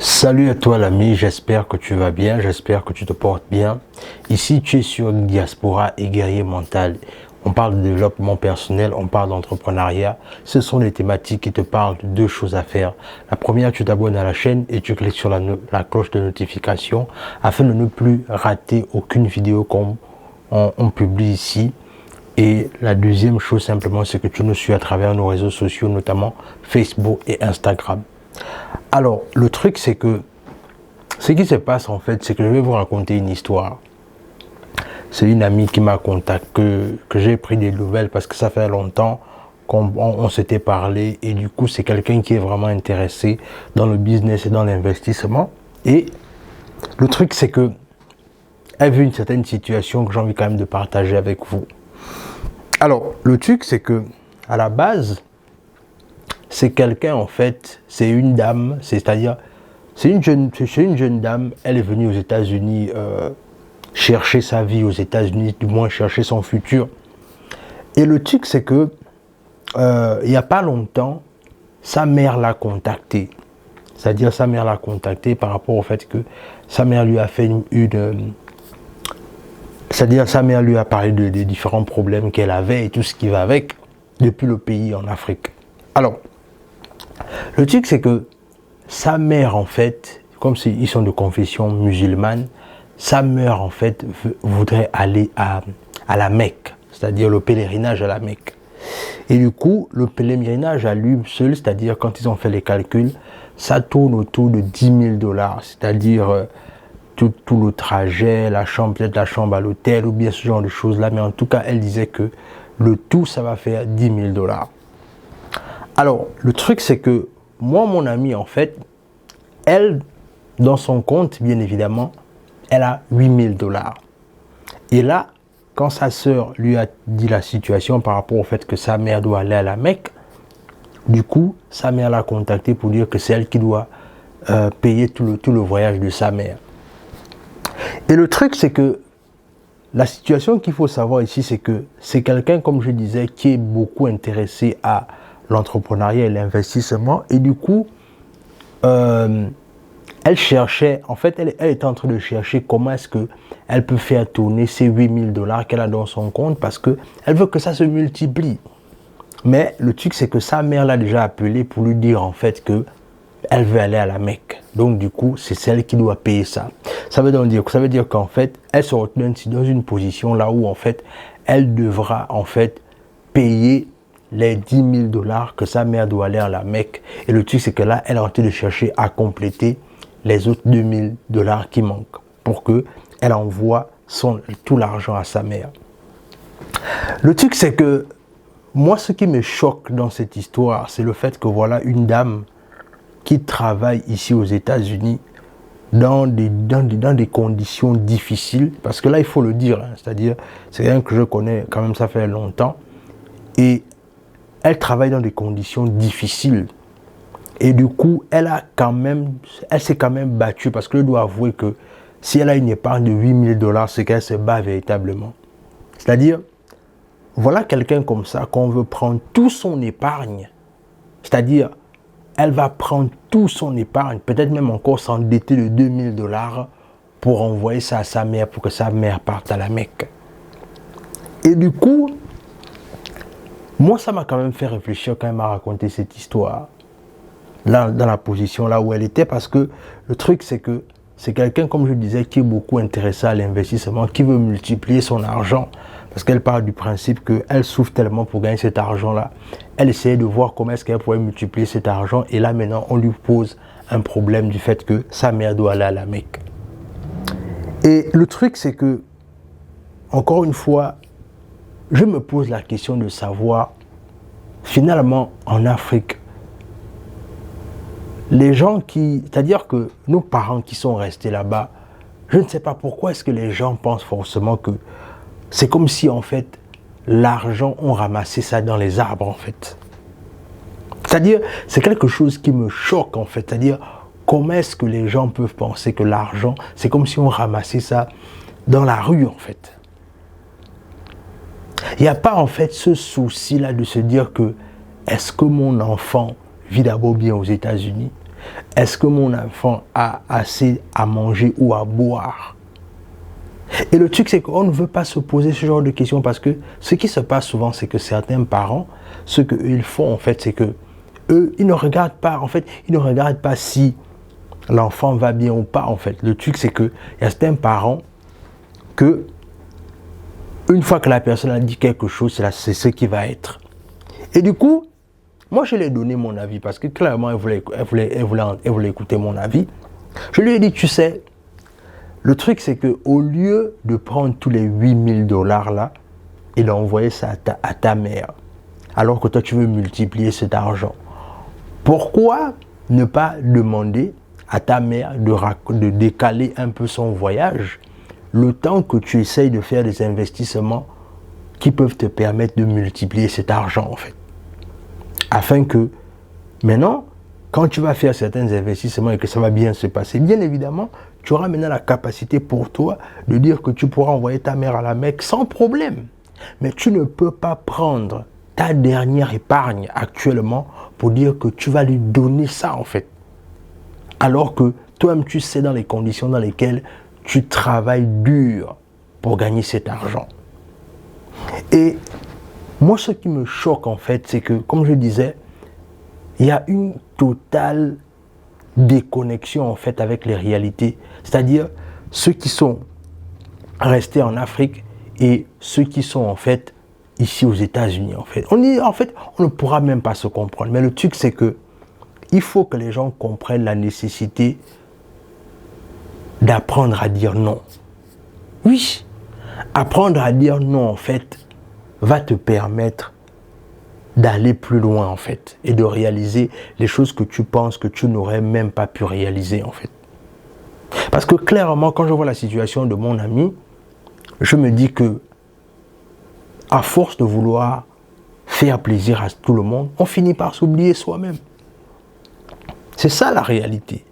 Salut à toi l'ami, j'espère que tu vas bien, j'espère que tu te portes bien. Ici tu es sur Diaspora et Guerrier Mental. On parle de développement personnel, on parle d'entrepreneuriat. Ce sont les thématiques qui te parlent de deux choses à faire. La première, tu t'abonnes à la chaîne et tu cliques sur la cloche de notification afin de ne plus rater aucune vidéo qu'on publie ici. Et la deuxième chose simplement, c'est que tu nous suis à travers nos réseaux sociaux, notamment Facebook et Instagram. Alors, le truc, c'est que ce qui se passe en fait, c'est que je vais vous raconter une histoire. C'est une amie qui m'a contacté, que j'ai pris des nouvelles parce que ça fait longtemps qu'on s'était parlé. Et du coup, c'est quelqu'un qui est vraiment intéressé dans le business et dans l'investissement. Et le truc, c'est que elle vit une certaine situation que j'ai envie quand même de partager avec vous. Alors, le truc, c'est que à la base, c'est quelqu'un en fait, c'est une dame, c'est-à-dire, c'est une jeune dame, elle est venue aux États-Unis chercher sa vie aux États-Unis, du moins chercher son futur. Et le truc, c'est que il n'y a pas longtemps, sa mère l'a contacté. C'est-à-dire, sa mère l'a contacté par rapport au fait que sa mère lui a fait c'est-à-dire, sa mère lui a parlé des différents problèmes qu'elle avait et tout ce qui va avec depuis le pays en Afrique. Alors, le truc, c'est que sa mère, en fait, comme ils sont de confession musulmane, sa mère, en fait, voudrait aller à la Mecque, c'est-à-dire le pèlerinage à la Mecque. Et du coup, le pèlerinage à lui seul, c'est-à-dire quand ils ont fait les calculs, ça tourne autour de 10 000 dollars, c'est-à-dire tout le trajet, la chambre, peut-être la chambre à l'hôtel ou bien ce genre de choses-là. Mais en tout cas, elle disait que le tout, ça va faire 10 000 dollars. Alors, le truc, c'est que moi, mon amie, en fait, elle, dans son compte, bien évidemment, elle a 8 000 dollars. Et là, quand sa sœur lui a dit la situation par rapport au fait que sa mère doit aller à la Mecque, du coup, sa mère l'a contactée pour dire que c'est elle qui doit payer tout le voyage de sa mère. Et le truc, c'est que la situation qu'il faut savoir ici, c'est que c'est quelqu'un, comme je disais, qui est beaucoup intéressé à l'entrepreneuriat et l'investissement. Et du coup, elle cherchait, en fait, elle était en train de chercher comment est-ce qu'elle peut faire tourner ces 8 000 dollars qu'elle a dans son compte parce qu'elle veut que ça se multiplie. Mais le truc, c'est que sa mère l'a déjà appelé pour lui dire en fait que elle veut aller à la Mecque. Donc du coup, c'est celle qui doit payer ça. Ça veut dire qu'en fait, elle se retrouve dans une position là où en fait, elle devra en fait payer les 10 000 dollars que sa mère doit aller à la Mecque. Et le truc, c'est que là, elle est en train de chercher à compléter les autres 2 000 dollars qui manquent pour qu'elle envoie tout l'argent à sa mère. Le truc, c'est que moi, ce qui me choque dans cette histoire, c'est le fait que voilà une dame qui travaille ici aux États-Unis dans des conditions difficiles, parce que là, il faut le dire, hein, c'est-à-dire, c'est quelqu'un que je connais quand même, ça fait longtemps, et elle travaille dans des conditions difficiles. Et du coup, elle s'est quand même battue, parce que je dois avouer que si elle a une épargne de 8 000 dollars, c'est qu'elle se bat véritablement. C'est-à-dire, voilà quelqu'un comme ça qu'on veut prendre tout son épargne, c'est-à-dire, elle va prendre tout son épargne, peut-être même encore s'endetter de 2 000 dollars pour envoyer ça à sa mère, pour que sa mère parte à la Mecque. Et du coup, moi, ça m'a quand même fait réfléchir quand même à raconter cette histoire, là, dans la position là où elle était, parce que le truc, c'est que c'est quelqu'un, comme je disais, qui est beaucoup intéressé à l'investissement, qui veut multiplier son argent. Parce qu'elle part du principe qu'elle souffre tellement pour gagner cet argent-là. Elle essayait de voir comment est-ce qu'elle pourrait multiplier cet argent. Et là, maintenant, on lui pose un problème du fait que sa mère doit aller à la Mecque. Et le truc, c'est que, encore une fois, je me pose la question de savoir, finalement, en Afrique, les gens c'est-à-dire que nos parents qui sont restés là-bas, je ne sais pas pourquoi est-ce que les gens pensent forcément que c'est comme si, en fait, l'argent, on ramassait ça dans les arbres, en fait. C'est-à-dire, c'est quelque chose qui me choque, en fait. C'est-à-dire, comment est-ce que les gens peuvent penser que l'argent, c'est comme si on ramassait ça dans la rue, en fait. Il n'y a pas, en fait, ce souci-là de se dire que, est-ce que mon enfant vit d'abord bien aux États-Unis? Est-ce que mon enfant a assez à manger ou à boire? Et le truc, c'est qu'on ne veut pas se poser ce genre de questions parce que ce qui se passe souvent, c'est que certains parents, ce qu'ils font en fait, c'est que eux, ils ne regardent pas, en fait, ils ne regardent pas si l'enfant va bien ou pas, en fait. Le truc, c'est que il y a certains parents que une fois que la personne a dit quelque chose, c'est ce qui va être. Et du coup, moi, je lui ai donné mon avis parce que clairement, elle voulait écouter mon avis. Je lui ai dit, tu sais, le truc, c'est qu'au lieu de prendre tous les 8 000 $ là et d'envoyer ça à ta mère, alors que toi, tu veux multiplier cet argent, pourquoi ne pas demander à ta mère de décaler un peu son voyage le temps que tu essayes de faire des investissements qui peuvent te permettre de multiplier cet argent, en fait. Afin que, maintenant, quand tu vas faire certains investissements et que ça va bien se passer, bien évidemment, tu auras maintenant la capacité pour toi de dire que tu pourras envoyer ta mère à la Mecque sans problème. Mais tu ne peux pas prendre ta dernière épargne actuellement pour dire que tu vas lui donner ça, en fait. Alors que toi-même, tu sais dans les conditions dans lesquelles tu travailles dur pour gagner cet argent. Et moi, ce qui me choque, en fait, c'est que, comme je disais, il y a une totale déconnexion, en fait, avec les réalités. C'est-à-dire, ceux qui sont restés en Afrique et ceux qui sont, en fait, ici aux États-Unis, en fait. On ne pourra même pas se comprendre. Mais le truc, c'est que il faut que les gens comprennent la nécessité d'apprendre à dire non. Oui, apprendre à dire non, en fait, va te permettre d'aller plus loin, en fait, et de réaliser les choses que tu penses que tu n'aurais même pas pu réaliser, en fait. Parce que clairement, quand je vois la situation de mon ami, je me dis que, à force de vouloir faire plaisir à tout le monde, on finit par s'oublier soi-même. C'est ça la réalité.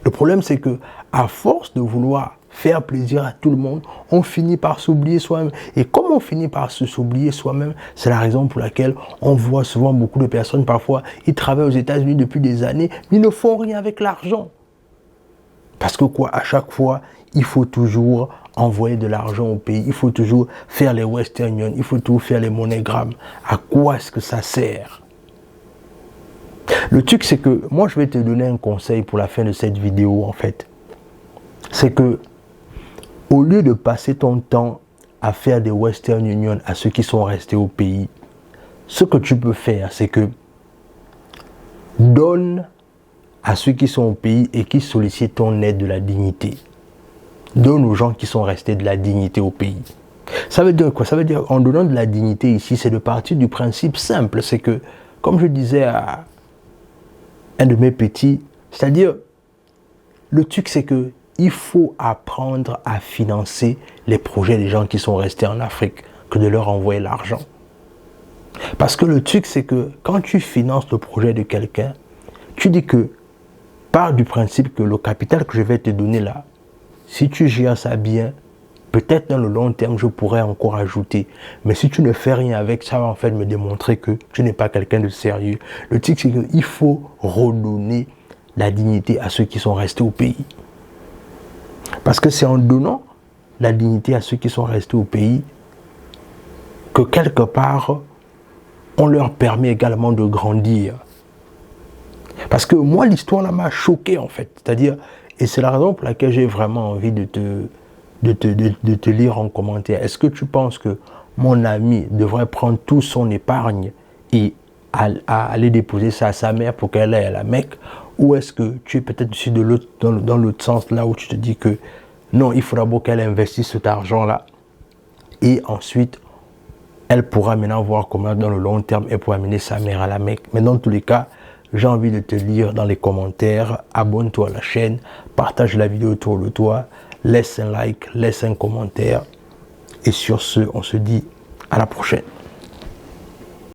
Le problème, c'est que, à force de vouloir faire plaisir à tout le monde, on finit par s'oublier soi-même. Et comme on finit par s'oublier soi-même, c'est la raison pour laquelle on voit souvent beaucoup de personnes, parfois, ils travaillent aux États-Unis depuis des années, mais ils ne font rien avec l'argent. Parce que quoi, à chaque fois, il faut toujours envoyer de l'argent au pays, il faut toujours faire les Western Union, il faut toujours faire les MoneyGram. À quoi est-ce que ça sert? Le truc, c'est que moi, je vais te donner un conseil pour la fin de cette vidéo, en fait. C'est que, au lieu de passer ton temps à faire des Western Union à ceux qui sont restés au pays, ce que tu peux faire, c'est que donne à ceux qui sont au pays et qui sollicitent ton aide de la dignité. Donne aux gens qui sont restés de la dignité au pays. Ça veut dire quoi? Ça veut dire, en donnant de la dignité ici, c'est de partir du principe simple. C'est que, comme je disais à un de mes petits, c'est-à-dire, le truc, c'est que il faut apprendre à financer les projets des gens qui sont restés en Afrique que de leur envoyer l'argent. Parce que le truc, c'est que quand tu finances le projet de quelqu'un, tu dis que, pars du principe que le capital que je vais te donner là, si tu gères ça bien, peut-être dans le long terme, je pourrais encore ajouter. Mais si tu ne fais rien avec, ça va en fait me démontrer que tu n'es pas quelqu'un de sérieux. Le truc, c'est qu'il faut redonner la dignité à ceux qui sont restés au pays. Parce que c'est en donnant la dignité à ceux qui sont restés au pays que quelque part, on leur permet également de grandir. Parce que moi, l'histoire là m'a choqué en fait. C'est-à-dire, et c'est la raison pour laquelle j'ai vraiment envie de te lire en commentaire. Est-ce que tu penses que mon ami devrait prendre tout son épargne et aller déposer ça à sa mère pour qu'elle aille à la Mecque? Ou est-ce que tu es peut-être dans l'autre sens là où tu te dis que non, il faudra d'abord qu'elle investisse cet argent-là et ensuite elle pourra maintenant voir comment dans le long terme elle pourra amener sa mère à la Mecque. Mais dans tous les cas, j'ai envie de te lire dans les commentaires. Abonne-toi à la chaîne, partage la vidéo autour de toi, laisse un like, laisse un commentaire. Et sur ce, on se dit à la prochaine.